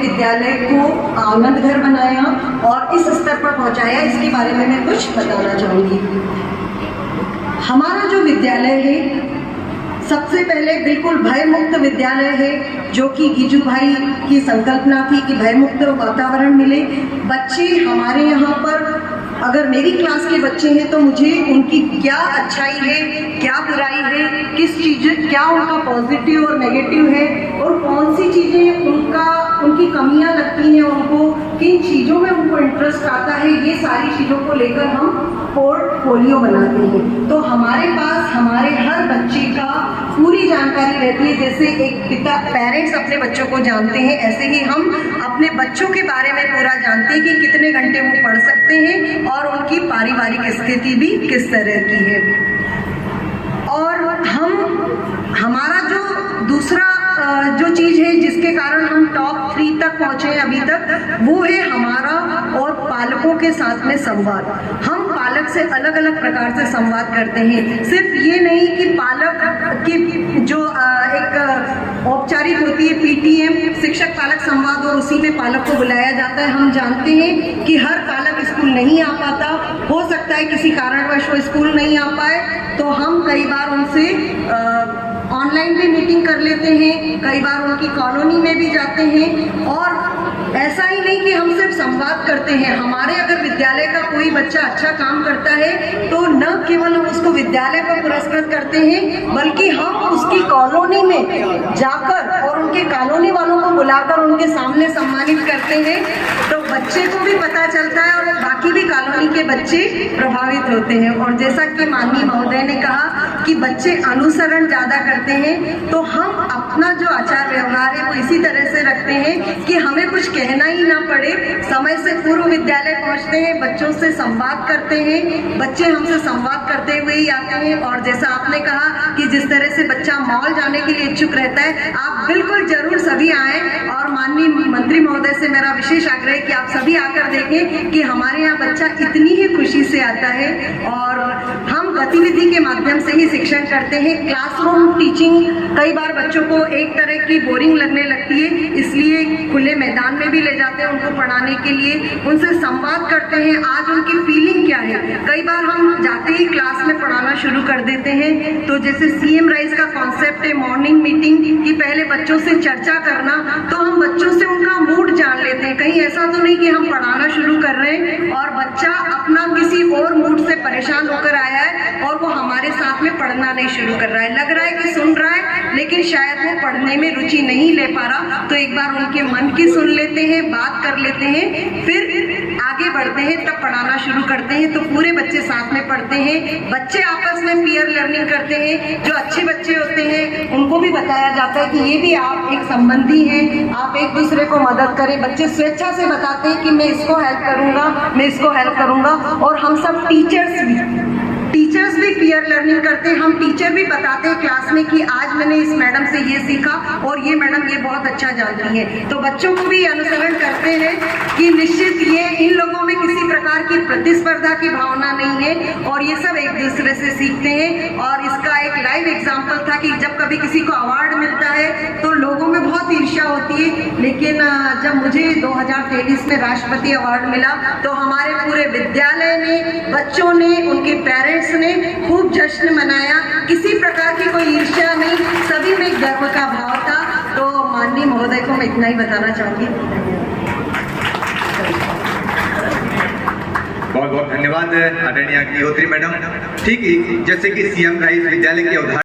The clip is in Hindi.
विद्यालय को आनंद घर बनाया और इस स्तर पर पहुंचाया, इसके बारे में मैं कुछ बताना चाहूँगी। हमारा जो विद्यालय है सबसे पहले बिल्कुल भयमुक्त विद्यालय है, जो कि गिजू भाई की संकल्पना थी कि भयमुक्त वातावरण मिले। बच्चे हमारे यहाँ पर, अगर मेरी क्लास के बच्चे हैं तो मुझे उनकी क्या अच्छाई है, क्या बुराई है, किस चीज़, क्या उनका पॉजिटिव और नेगेटिव है और कौन सी चीज़ें उनकी कमियां लगती हैं, उनको किन चीज़ों में उनको इंटरेस्ट आता है, ये सारी चीज़ों को लेकर हम पोर्टफोलियो बनाते हैं। तो हमारे पास हमारे हर बच्चे का पूरी जानकारी रहती है। जैसे एक पेरेंट्स अपने बच्चों को जानते हैं, ऐसे ही हम अपने बच्चों के बारे में पूरा जानते हैं कि कितने घंटे वो पढ़ सकते हैं और उनकी पारिवारिक स्थिति भी किस तरह की है। और हमारा जो दूसरा जो चीज़ है जिसके कारण हम टॉप 3 तक पहुँचे हैं अभी तक, वो है हमारा और पालकों के साथ में संवाद। हम पालक से अलग अलग प्रकार से संवाद करते हैं। सिर्फ ये नहीं कि पालक की जो एक औपचारिक होती है पीटीएम, शिक्षक पालक संवाद, और उसी में पालक को बुलाया जाता है। हम जानते हैं कि हर पालक स्कूल नहीं आ पाता, हो सकता है किसी कारणवश वो स्कूल नहीं आ पाए, तो हम कई बार उनसे ऑनलाइन भी मीटिंग कर लेते हैं, कई बार उनकी कॉलोनी में भी जाते हैं। और ऐसा ही नहीं कि हम सिर्फ संवाद करते हैं, हमारे अगर विद्यालय का कोई बच्चा अच्छा काम करता है तो न केवल हम उसको विद्यालय पर पुरस्कृत करते हैं, बल्कि हम उसकी कॉलोनी में जाकर और उनके कॉलोनी वालों को बुलाकर उनके सामने सम्मानित करते हैं। तो बच्चे को भी पता चलता है और बाकी भी कॉलोनी के बच्चे प्रभावित होते हैं। और जैसा कि माननीय महोदय ने कहा कि बच्चे अनुसरण ज़्यादा करते हैं, तो हम अपना जो आचार व्यवहार है वो इसी तरह से रखते हैं कि हमें कुछ कहना ही ना पड़े। समय से पूर्व विद्यालय पहुंचते हैं, बच्चों से संवाद करते हैं, बच्चे हमसे संवाद करते हुए ही आते हैं। और जैसा आपने कहा कि जिस तरह से बच्चा मॉल जाने के लिए इच्छुक रहता है, आप बिल्कुल जरूर सभी आएँ। और माननीय मंत्री महोदय से मेरा विशेष आग्रह है कि आप सभी आकर देखें कि हमारे यहाँ बच्चा इतनी ही खुशी से आता है। और हम गतिविधि के माध्यम से ही शिक्षण करते हैं। क्लासरूम टीचिंग कई बार बच्चों को एक तरह की बोरिंग लगने लगती है, इसलिए खुले मैदान में भी ले जाते हैं उनको पढ़ाने के लिए, उनसे संवाद करते हैं, आज उनकी फीलिंग क्या है। कई बार हम जाते ही क्लास में पढ़ाना शुरू कर देते हैं। तो जैसे सीएम राइज का कॉन्सेप्ट है मॉर्निंग मीटिंग की, पहले बच्चों से चर्चा करना, तो हम बच्चों से उनका मूड जान लेते हैं। कहीं ऐसा तो नहीं कि हम पढ़ाना शुरू कर रहे हैं और बच्चा अपना किसी और मूड से परेशान होकर आया है और वो हमारे साथ में पढ़ना नहीं शुरू कर रहा है। लग रहा है कि सुन रहा है, लेकिन शायद वो पढ़ने में रुचि नहीं ले पा रहा। तो एक बार उनके मन की सुन लेते हैं, बात कर लेते हैं, फिर आगे बढ़ते हैं, तब पढ़ाना शुरू करते हैं। तो पूरे बच्चे साथ में पढ़ते हैं, बच्चे आपस में पीयर लर्निंग करते हैं। जो अच्छे बच्चे होते हैं उनको भी बताया जाता है कि ये भी आप एक संबंधी हैं, आप एक दूसरे को मदद करें। बच्चे स्वेच्छा से बताते हैं कि मैं इसको हेल्प करूंगा, मैं इसको हेल्प करूंगा। और हम सब टीचर्स भी पीयर लर्निंग करते हैं। हम टीचर भी बताते हैं क्लास में कि आज मैंने इस मैडम से ये सीखा और ये मैडम ये बहुत अच्छा जानती है। तो बच्चों को भी अनुसरण करते हैं कि निश्चित ये इन लोगों में किसी प्रकार की प्रतिस्पर्धा की भावना नहीं है और ये सब एक दूसरे से सीखते हैं। और इसका एक लाइव एग्जाम्पल था कि जब कभी किसी को अवार्ड मिलता है तो लोगों में बहुत ईर्ष्या होती है, लेकिन जब मुझे 2023 में राष्ट्रपति अवार्ड मिला तो हमारे पूरे विद्यालय ने, बच्चों ने, उनके पेरेंट्स ने खूब जश्न मनाया। किसी प्रकार की कोई ईर्ष्या नहीं, सभी में गर्व का भाव था। तो माननीय महोदय को मैं इतना ही बताना चाहूंगी। बहुत बहुत धन्यवाद आदरणीय अग्निहोत्री मैडम। ठीक जैसे कि सीएम राइज विद्यालय के उदाहरण